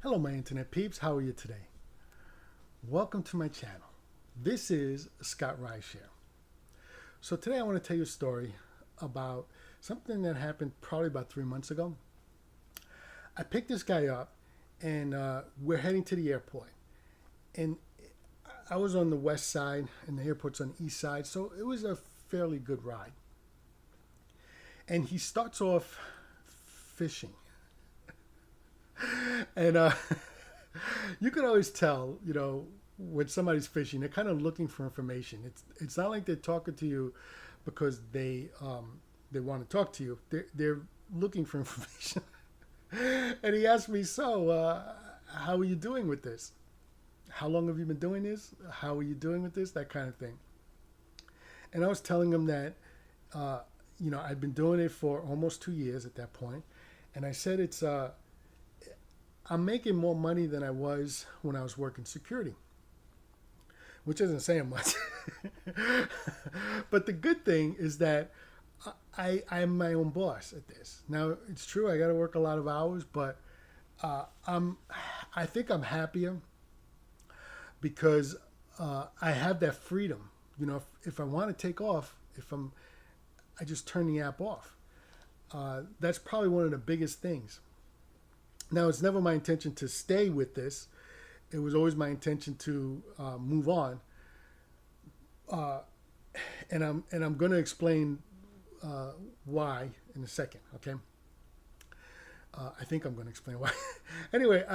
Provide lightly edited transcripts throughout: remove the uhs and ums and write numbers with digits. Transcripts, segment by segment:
Hello, my internet peeps. How are you today? Welcome to my channel. This is Scott Rideshare. So today I want to tell you a story about something that happened probably about 3 months ago. I picked this guy up and we're heading to the airport. And I was on the west side and the airport's on the east side, so it was a fairly good ride. And he starts off fishing. And you can always tell, when somebody's fishing, they're kind of looking for information. It's not like they're talking to you because they want to talk to you. They're looking for information. And he asked me, so how are you doing with this? How long have you been doing this? How are you doing with this? That kind of thing. And I was telling him that, I'd been doing it for almost 2 years at that point. And I said I'm making more money than I was when I was working security, which isn't saying much. But the good thing is that I'm my own boss at this. Now, it's true, I got to work a lot of hours, but I think I'm happier because I have that freedom. If I want to take off, I just turn the app off. That's probably one of the biggest things. Now, it's never my intention to stay with this. It was always my intention to move on. And I'm going to explain why in a second, okay? I think I'm going to explain why. Anyway,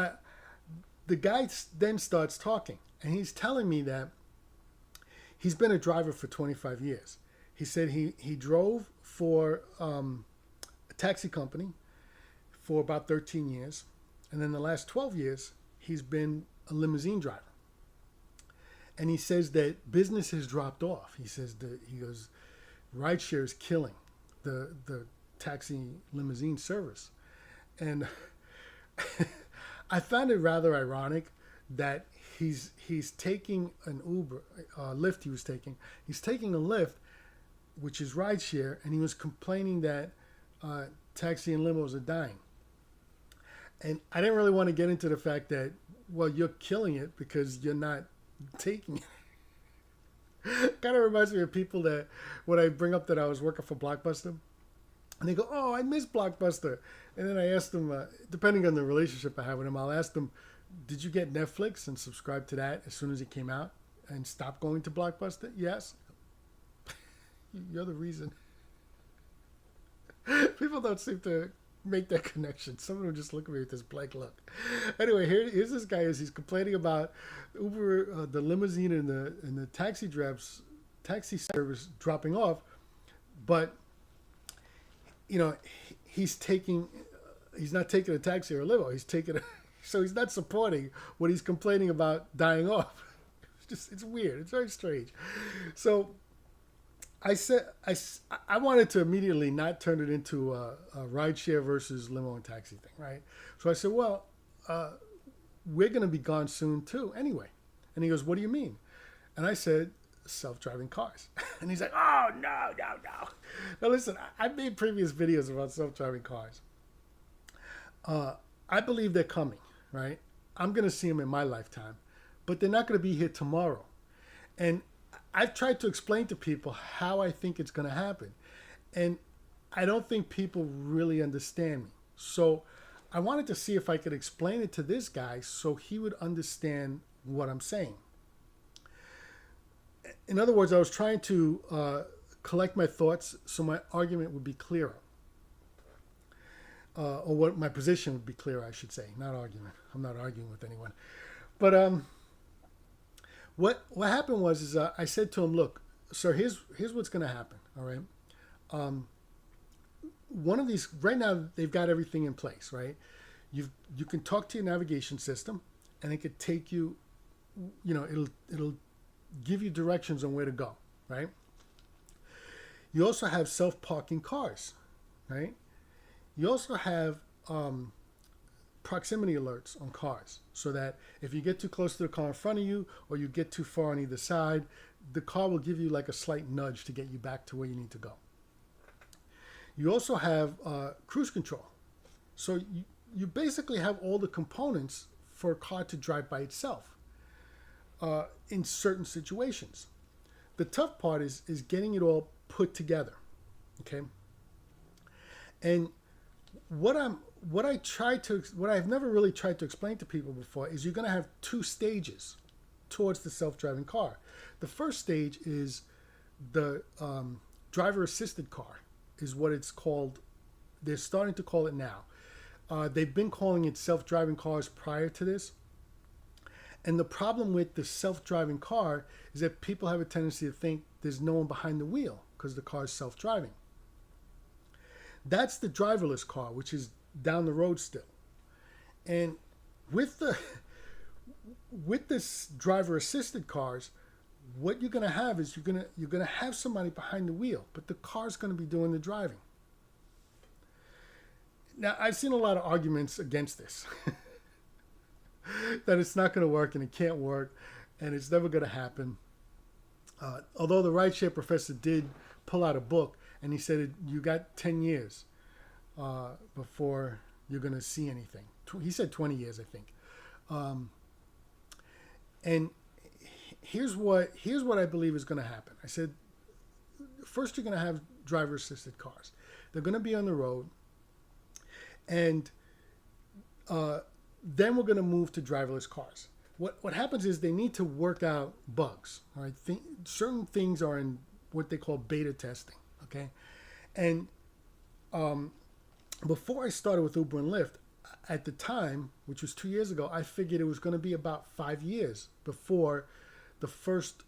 the guy then starts talking, and he's telling me that he's been a driver for 25 years. He said he drove for a taxi company for about 13 years. And then the last 12 years, he's been a limousine driver. And he says that business has dropped off. He goes, rideshare is killing the taxi limousine service. And I found it rather ironic that he's taking an Uber, Lyft he's taking a Lyft, which is rideshare, and he was complaining that taxi and limos are dying. And I didn't really want to get into the fact that, well, you're killing it because you're not taking it. Kind of reminds me of people that when I bring up that I was working for Blockbuster, and they go, oh, I miss Blockbuster. And then I ask them, depending on the relationship I have with them, I'll ask them, did you get Netflix and subscribe to that as soon as it came out and stop going to Blockbuster? Yes. You're the reason. People don't seem to make that connection. Some of them just look at me with this blank look. Anyway, here's this guy he's complaining about Uber, the limousine and the taxi service dropping off, but he's not taking a taxi or a limo. So he's not supporting what he's complaining about dying off. It's weird. It's very strange. So I said I wanted to immediately not turn it into a rideshare versus limo and taxi thing, right? So I said, well, we're going to be gone soon too anyway. And he goes, what do you mean? And I said, self-driving cars. And he's like, oh, no. Now listen, I've made previous videos about self-driving cars. I believe they're coming, right? I'm going to see them in my lifetime, but they're not going to be here tomorrow. And I've tried to explain to people how I think it's going to happen. And I don't think people really understand me. So I wanted to see if I could explain it to this guy so he would understand what I'm saying. In other words, I was trying to collect my thoughts so my argument would be clearer. Or what my position would be clearer, I should say. Not argument. I'm not arguing with anyone. But what happened was I said to him, look, sir, here's what's going to happen, all right? One of these, right now, they've got everything in place, right? You can talk to your navigation system, and it could take you, it'll give you directions on where to go, right? You also have self-parking cars, right? You also have proximity alerts on cars so that if you get too close to the car in front of you or you get too far on either side, the car will give you like a slight nudge to get you back to where you need to go. You also have cruise control. So you basically have all the components for a car to drive by itself in certain situations. The tough part is getting it all put together. Okay. And what I've never really tried to explain to people before is you're going to have two stages towards the self-driving car. The first stage is the driver-assisted car, is what it's called. They're starting to call it now. They've been calling it self-driving cars prior to this. And the problem with the self-driving car is that people have a tendency to think there's no one behind the wheel because the car is self-driving. That's the driverless car, which is down the road still. And with this driver-assisted cars, what you're going to have is you're going to have somebody behind the wheel, but the car's going to be doing the driving. Now, I've seen a lot of arguments against this, that it's not going to work and it can't work and it's never going to happen. Although the rideshare professor did pull out a book and he said, you got 10 years before you're going to see anything. He said 20 years, I think. And here's what I believe is going to happen. I said, first you're going to have driver-assisted cars. They're going to be on the road. And then we're going to move to driverless cars. What happens is they need to work out bugs. All right, certain things are in what they call beta testing. Okay, and before I started with Uber and Lyft, at the time, which was 2 years ago, I figured it was going to be about 5 years before the first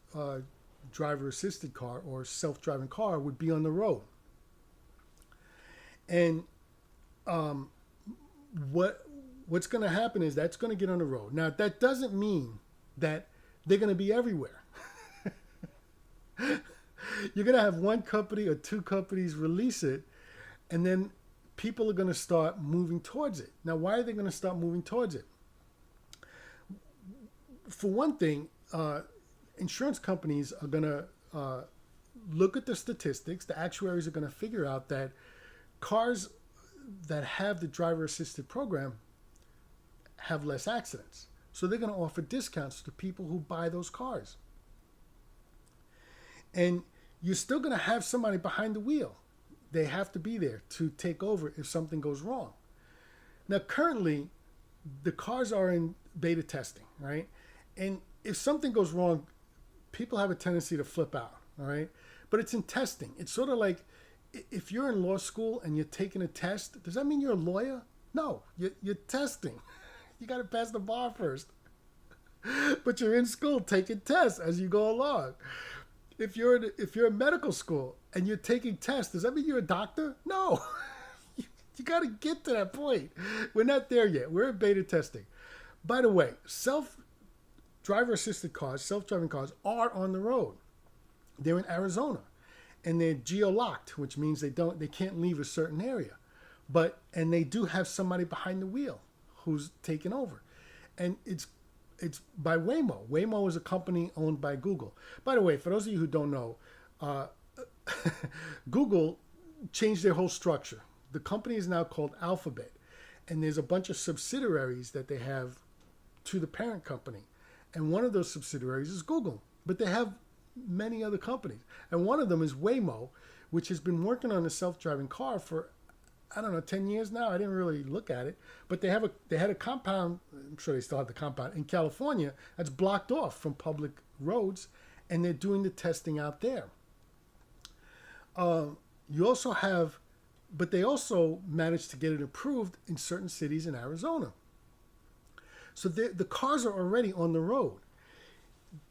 driver-assisted car or self-driving car would be on the road. And what's going to happen is that's going to get on the road. Now, that doesn't mean that they're going to be everywhere. You're going to have one company or two companies release it, and then people are going to start moving towards it. Now, why are they going to start moving towards it? For one thing, insurance companies are going to look at the statistics. The actuaries are going to figure out that cars that have the driver-assisted program have less accidents. So they're going to offer discounts to people who buy those cars. And you're still going to have somebody behind the wheel. They have to be there to take over if something goes wrong. Now, currently, the cars are in beta testing, right? And if something goes wrong, people have a tendency to flip out, all right? But it's in testing. It's sort of like if you're in law school and you're taking a test, does that mean you're a lawyer? No, you're testing. You got to pass the bar first. But you're in school taking tests as you go along. If you're in medical school and you're taking tests, does that mean you're a doctor? No. You got to get to that point. We're not there yet. We're in beta testing. By the way, driver-assisted cars, self-driving cars are on the road. They're in Arizona, and they're geo-locked, which means they can't leave a certain area. And they do have somebody behind the wheel who's taken over. And it's by Waymo. Waymo is a company owned by Google. By the way, for those of you who don't know, Google changed their whole structure. The company is now called Alphabet, and there's a bunch of subsidiaries that they have to the parent company. And one of those subsidiaries is Google, but they have many other companies. And one of them is Waymo, which has been working on a self-driving car for, 10 years now. I didn't really look at it, but they had a compound. I'm sure they still have the compound in California that's blocked off from public roads, and they're doing the testing out there. You also have, but they also managed to get it approved in certain cities in Arizona. So the cars are already on the road.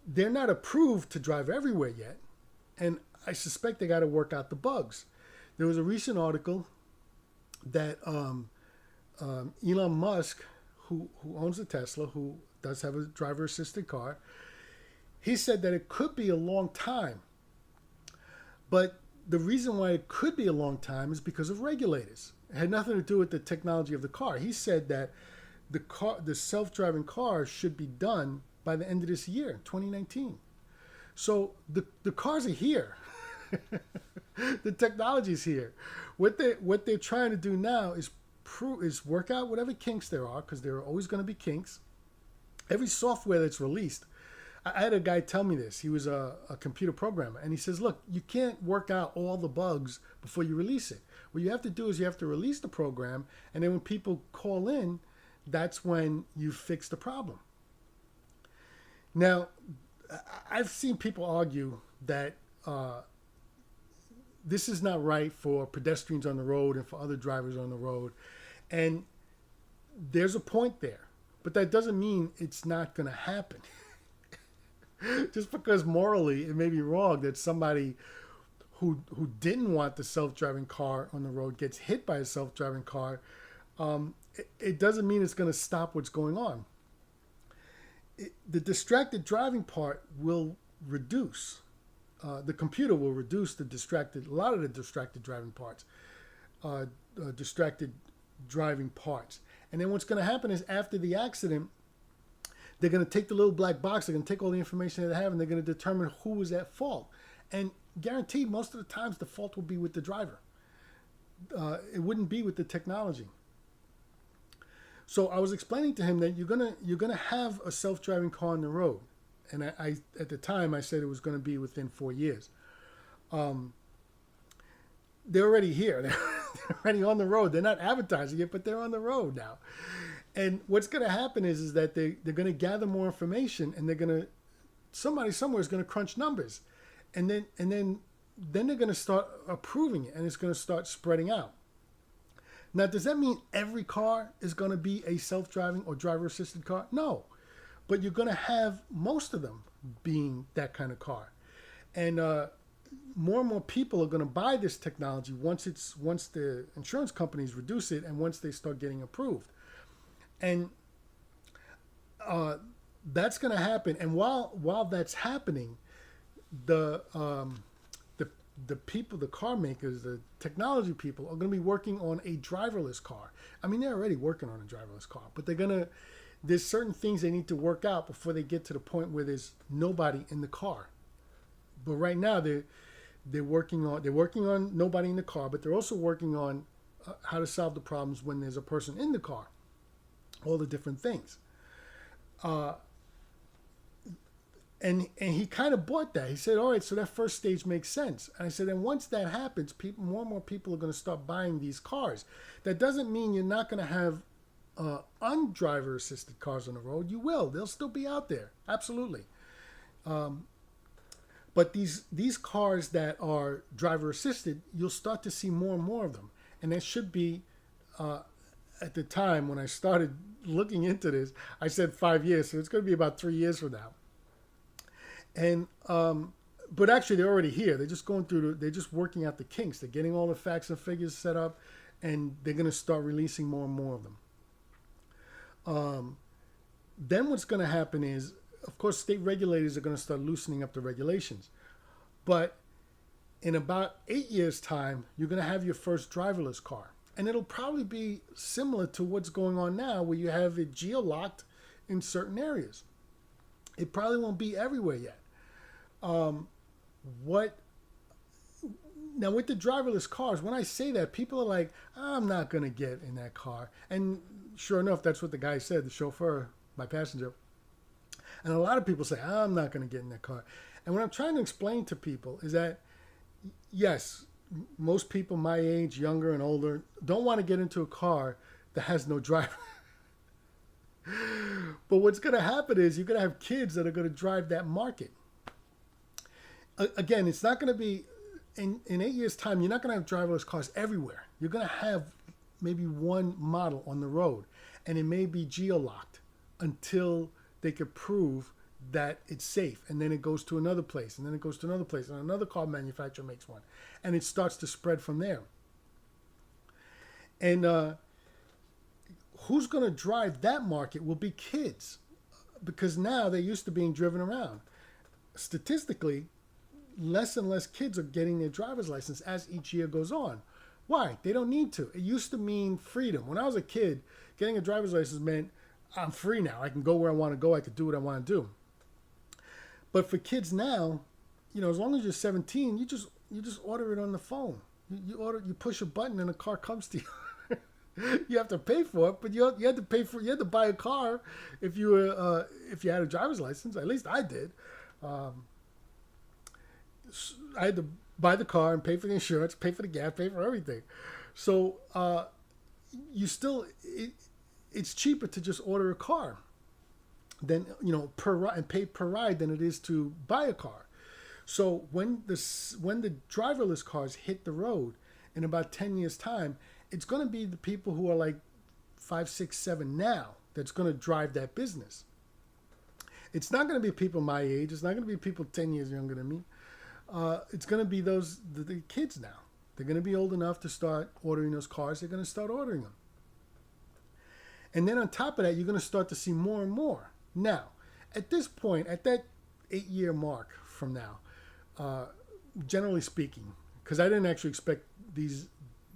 They're not approved to drive everywhere yet, and I suspect they got to work out the bugs. There was a recent article that Elon Musk, who owns a Tesla, who does have a driver-assisted car, he said that it could be a long time. But the reason why it could be a long time is because of regulators. It had nothing to do with the technology of the car. He said that the self-driving car should be done by the end of this year, 2019. So the cars are here. The technology is here. What they're trying to do now is work out whatever kinks there are, because there are always going to be kinks, Every software that's released, I had a guy tell me this. He was a computer programmer, and he says, look, you can't work out all the bugs before you release it. What you have to do is you have to release the program, and then when people call in, that's when you fix the problem. Now, I've seen people argue that this is not right for pedestrians on the road and for other drivers on the road. And there's a point there, but that doesn't mean it's not going to happen. Just because morally it may be wrong that somebody who didn't want the self-driving car on the road gets hit by a self-driving car, it doesn't mean it's going to stop what's going on. The distracted driving part will reduce. The computer will reduce a lot of the distracted driving parts, And then what's going to happen is after the accident, they're going to take the little black box, they're going to take all the information they have, and they're going to determine who was at fault. And guaranteed, most of the times, the fault will be with the driver. It wouldn't be with the technology. So I was explaining to him that you're gonna have a self-driving car on the road, and I at the time I said it was going to be within 4 years. They're already here. They're already on the road. They're not advertising it, but they're on the road now. And what's going to happen is that they're going to gather more information, and somebody somewhere is going to crunch numbers, and then they're going to start approving it, and it's going to start spreading out. Now, does that mean every car is going to be a self-driving or driver-assisted car? No, but you're going to have most of them being that kind of car, and more and more people are going to buy this technology once the insurance companies reduce it and once they start getting approved. And that's going to happen. And while that's happening, the people, the car makers, the technology people are going to be working on a driverless car. I mean, they're already working on a driverless car, but there's certain things they need to work out before they get to the point where there's nobody in the car. But right now they're working on nobody in the car, but they're also working on how to solve the problems when there's a person in the car. All the different things. And he kind of bought that. He said, all right, so that first stage makes sense. And I said, and once that happens, more and more people are going to start buying these cars. That doesn't mean you're not going to have undriver assisted cars on the road. You will. They'll still be out there. Absolutely. But these cars that are driver assisted, you'll start to see more and more of them. And that should be, at the time when I started looking into this, I said 5 years. So it's going to be about 3 years from now. And but actually they're already here. They're just they're just working out the kinks. They're getting all the facts and figures set up, and they're going to start releasing more and more of them. Then what's going to happen is, of course, state regulators are going to start loosening up the regulations. But in about 8 years' time, you're going to have your first driverless car. And it'll probably be similar to what's going on now, where you have it geo-locked in certain areas. It probably won't be everywhere yet. Now, with the driverless cars, when I say that, people are like, I'm not going to get in that car. And sure enough, that's what the guy said, the chauffeur, my passenger. And a lot of people say, I'm not going to get in that car. And what I'm trying to explain to people is that, yes, most people my age, younger and older, don't want to get into a car that has no driver. But what's going to happen is you're going to have kids that are going to drive that market. Again, it's not going to be, in 8 years' time, you're not going to have driverless cars everywhere. You're going to have maybe one model on the road, and it may be geo-locked until they could prove that it's safe. And then it goes to another place, and then it goes to another place, and another car manufacturer makes one. And it starts to spread from there. And who's going to drive that market will be kids, because now they're used to being driven around. Statistically, less and less kids are getting their driver's license as each year goes on. Why? They don't need to. It used to mean freedom. When I was a kid, getting a driver's license meant I'm free now. I can go where I want to go. I can do what I want to do. But for kids now, as long as you're 17, you just order it on the phone. You push a button and a car comes to you. You have to pay for it, but you had to pay for, you had to buy a car if you were if you had a driver's license. At least I did. Um, I had to buy the car and pay for the insurance, pay for the gas, pay for everything. So you still it's cheaper to just order a car than, per and pay per ride than it is to buy a car. So when the driverless cars hit the road in about 10 years time, it's going to be the people who are like 5, 6, 7 now that's going to drive that business. It's not going to be people my age. It's not going to be people 10 years younger than me. It's going to be the kids now. They're going to be old enough to start ordering those cars. They're going to start ordering them. And then on top of that, you're going to start to see more and more. Now, at this point, at that 8-year mark from now, generally speaking, because I didn't actually expect these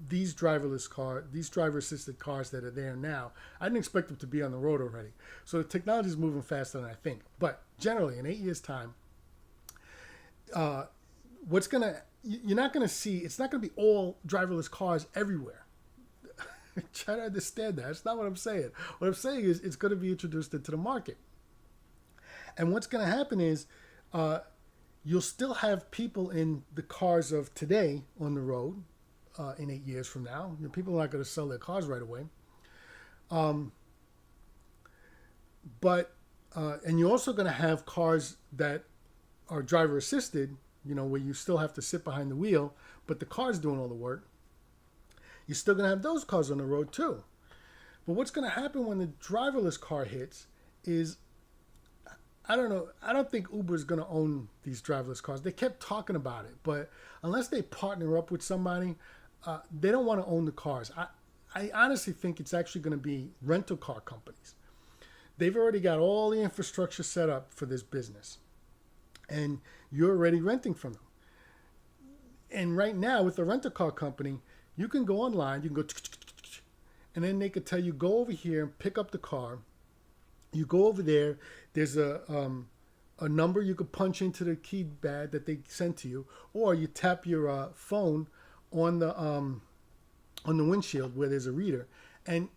driverless cars, these driver-assisted cars that are there now, I didn't expect them to be on the road already. So the technology is moving faster than I think. But generally, in 8 years' time, you're not going to see, it's not going to be all driverless cars everywhere. Try to understand that. That's not what I'm saying. What I'm saying is it's going to be introduced into the market. And what's going to happen is you'll still have people in the cars of today on the road in 8 years from now. People are not going to sell their cars right away. And you're also going to have cars that are driver assisted, where you still have to sit behind the wheel, but the car's doing all the work. You're still going to have those cars on the road too. But what's going to happen when the driverless car hits is, I don't know, I don't think Uber is going to own these driverless cars. They kept talking about it, but unless they partner up with somebody, they don't want to own the cars. I honestly think it's actually going to be rental car companies. They've already got all the infrastructure set up for this business, and you're already renting from them. And right now, with the rental car company, you can go online, you can go, and then they could tell you, go over here and pick up the car. You go over there, there's a number you could punch into the keypad that they send to you, or you tap your phone on the windshield where there's a reader, and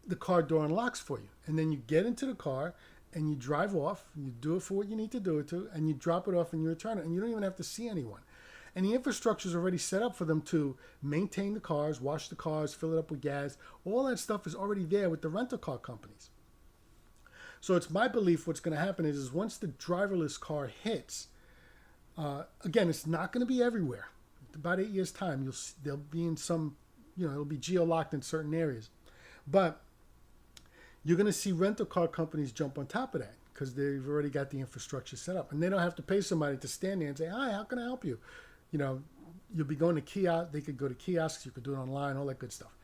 the car door unlocks for you. And then you get into the car and you drive off, you do it for what you need to do it to, and you drop it off and you return it, and you don't even have to see anyone. And the infrastructure is already set up for them to maintain the cars, wash the cars, fill it up with gas. All that stuff is already there with the rental car companies. So it's my belief what's going to happen is once the driverless car hits, again, it's not going to be everywhere. About 8 years' time, they'll be in some, it'll be geo-locked in certain areas. But you're going to see rental car companies jump on top of that because they've already got the infrastructure set up. And they don't have to pay somebody to stand there and say, hi, how can I help you? You'll be going to kiosks. They could go to kiosks. You could do it online, all that good stuff.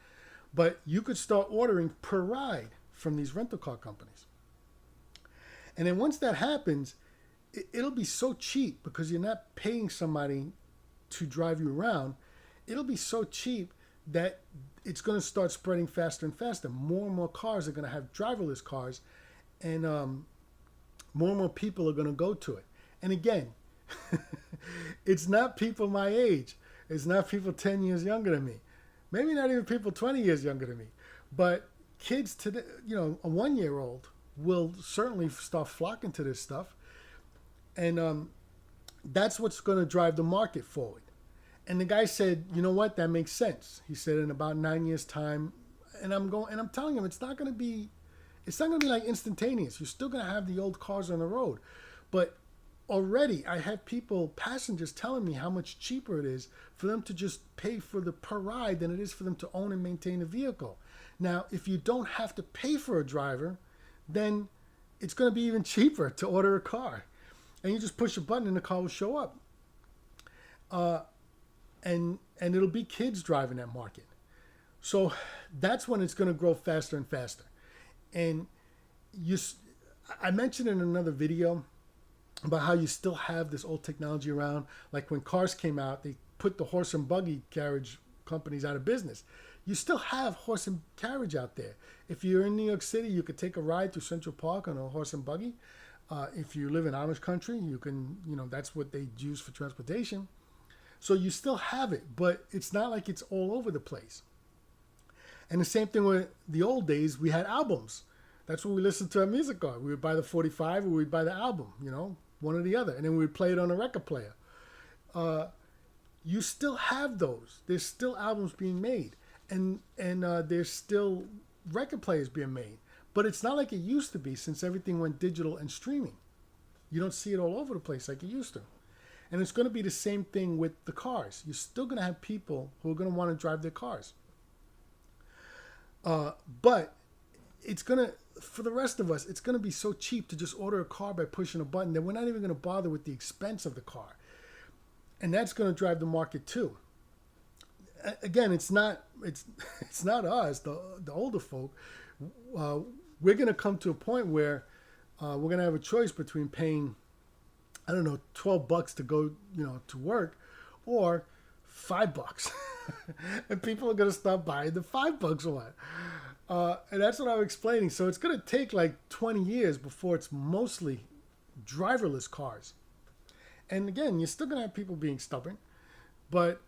But you could start ordering per ride from these rental car companies. And then once that happens, it'll be so cheap because you're not paying somebody to drive you around. It'll be so cheap that it's going to start spreading faster and faster. More and more cars are going to have driverless cars, and more and more people are going to go to it. And again, it's not people my age. It's not people 10 years younger than me. Maybe not even people 20 years younger than me. But kids today, a 1-year-old will certainly start flocking to this stuff. And that's what's going to drive the market forward. And the guy said, you know what, that makes sense. He said in about 9 years' time, and I'm telling him it's not going to be like instantaneous. You're still going to have the old cars on the road. But already I have passengers telling me how much cheaper it is for them to just pay for the per ride than it is for them to own and maintain a vehicle. Now, if you don't have to pay for a driver, then it's going to be even cheaper to order a car. And you just push a button and the car will show up. And it'll be kids driving that market. So that's when it's going to grow faster and faster. And I mentioned in another video about how you still have this old technology around. Like when cars came out, they put the horse and buggy carriage companies out of business. You still have horse and carriage out there. If you're in New York City, you could take a ride to Central Park on a horse and buggy. If you live in Amish country, you can, that's what they use for transportation. So you still have it, but it's not like it's all over the place. And the same thing with the old days, we had albums. That's what we listened to our music on. We would buy the 45 or we'd buy the album, one or the other. And then we would play it on a record player. You still have those. There's still albums being made. And there's still record players being made. But it's not like it used to be since everything went digital and streaming. You don't see it all over the place like it used to. And it's going to be the same thing with the cars. You're still going to have people who are going to want to drive their cars. But it's going to, for the rest of us, it's going to be so cheap to just order a car by pushing a button that we're not even going to bother with the expense of the car. And that's going to drive the market too. Again, it's not us, the older folk. We're going to come to a point where we're going to have a choice between paying, I don't know, $12 to go, to work, or $5. And people are going to start buying the $5 one. And that's what I'm explaining. So it's going to take like 20 years before it's mostly driverless cars. And again, you're still going to have people being stubborn, but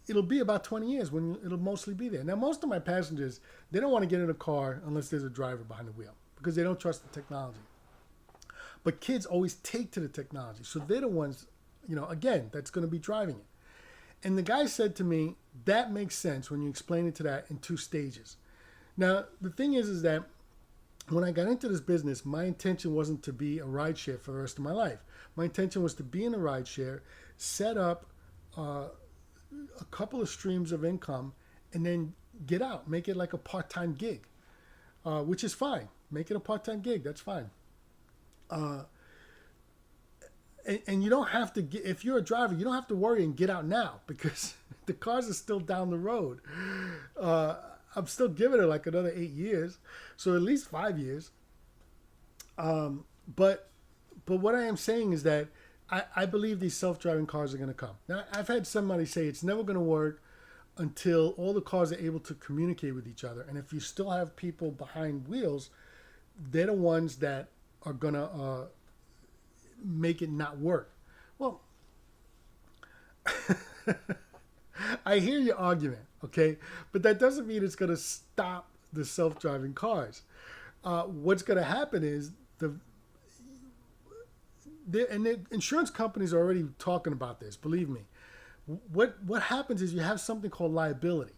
it'll be about 20 years when it'll mostly be there. Now, most of my passengers, they don't want to get in a car unless there's a driver behind the wheel because they don't trust the technology. But kids always take to the technology. So they're the ones, again, that's going to be driving it. And the guy said to me, that makes sense when you explain it to that in 2 stages. Now, the thing is that when I got into this business, my intention wasn't to be a rideshare for the rest of my life. My intention was to be in a rideshare, set up a couple of streams of income, and then get out, make it like a part-time gig, which is fine. Make it a part-time gig, that's fine. And you don't have to get, if you're a driver, you don't have to worry and get out now because the cars are still down the road. I'm still giving it like another 8 years, so at least 5 years. But what I am saying is that I believe these self-driving cars are going to come. Now, I've had somebody say it's never going to work until all the cars are able to communicate with each other. And if you still have people behind wheels, they're the ones that are going to make it not work. Well, I hear your argument, okay? But that doesn't mean it's going to stop the self-driving cars. What's going to happen is the insurance companies are already talking about this, believe me. What happens is you have something called liability.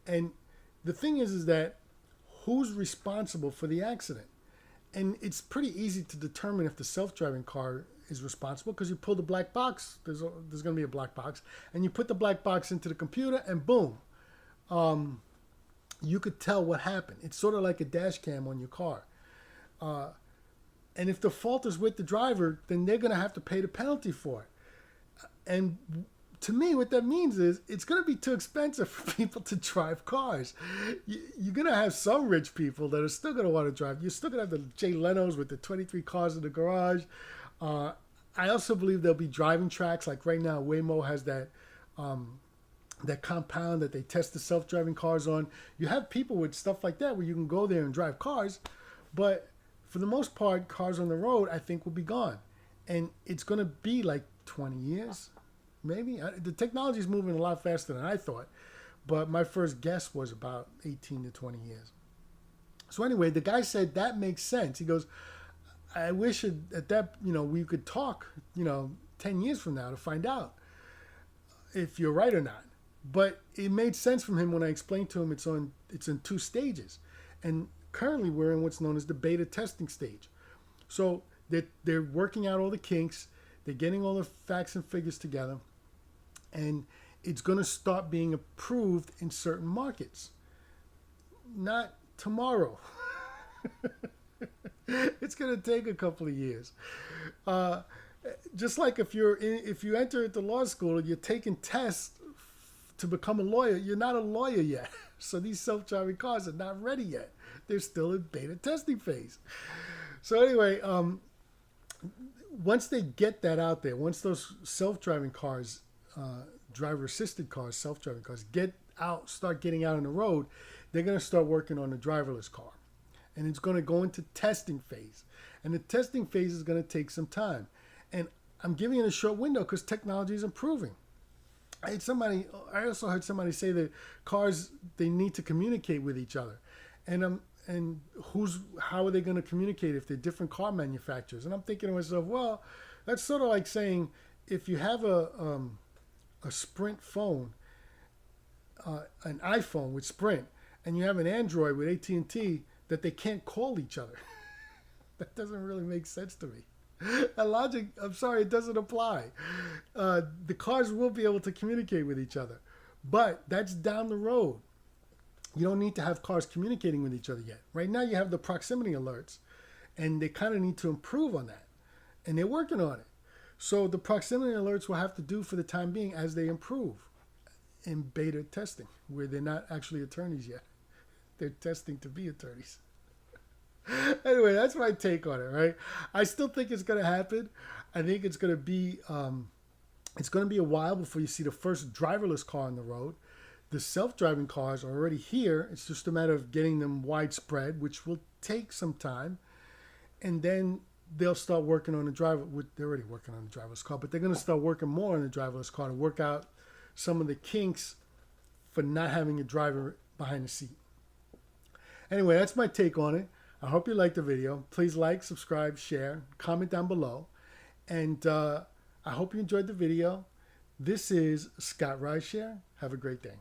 And the thing is that who's responsible for the accident? And it's pretty easy to determine if the self-driving car is responsible because you pull the black box, there's going to be a black box, and you put the black box into the computer and boom, you could tell what happened. It's sort of like a dash cam on your car. And if the fault is with the driver, then they're going to have to pay the penalty for it. And to me, what that means is it's going to be too expensive for people to drive cars. You're going to have some rich people that are still going to want to drive. You're still going to have the Jay Leno's with the 23 cars in the garage. I also believe there'll be driving tracks. Like right now, Waymo has that compound that they test the self-driving cars on. You have people with stuff like that where you can go there and drive cars. But for the most part, cars on the road, I think, will be gone. And it's going to be like 20 years. Maybe. The technology is moving a lot faster than I thought. But my first guess was about 18 to 20 years. So anyway, the guy said that makes sense. He goes, I wish at that, we could talk, 10 years from now to find out if you're right or not. But it made sense from him when I explained to him it's in 2 stages. And currently we're in what's known as the beta testing stage. So they're working out all the kinks. They're getting all the facts and figures together. And it's going to start being approved in certain markets. Not tomorrow. It's going to take a couple of years. Just like if you enter into law school and you're taking tests to become a lawyer, you're not a lawyer yet. So these self-driving cars are not ready yet. They're still in beta testing phase. So anyway, once they get that out there, once those self-driving cars, driver-assisted cars, self-driving cars start getting out on the road, they're going to start working on the driverless car. And it's going to go into testing phase. And the testing phase is going to take some time. And I'm giving it a short window because technology is improving. I also heard somebody say that cars, they need to communicate with each other, and how are they going to communicate if they're different car manufacturers? And I'm thinking to myself, well, that's sort of like saying if you have a Sprint phone, an iPhone with Sprint, and you have an Android with AT&T, that they can't call each other. That doesn't really make sense to me. That logic, I'm sorry, it doesn't apply. The cars will be able to communicate with each other, but that's down the road. You don't need to have cars communicating with each other yet. Right now, you have the proximity alerts, and they kind of need to improve on that, and they're working on it. So the proximity alerts will have to do for the time being as they improve in beta testing, where they're not actually attorneys yet. They're testing to be attorneys. Anyway, that's my take on it, right? I still think it's going to happen. I think it's going to be a while before you see the first driverless car on the road. The self-driving cars are already here. It's just a matter of getting them widespread, which will take some time. And then they'll start working on the driver. They're already working on the driverless car, but they're going to start working more on the driverless car to work out some of the kinks for not having a driver behind the seat. Anyway, that's my take on it. I hope you liked the video. Please like, subscribe, share, comment down below. And I hope you enjoyed the video. This is Scott Rideshare. Have a great day.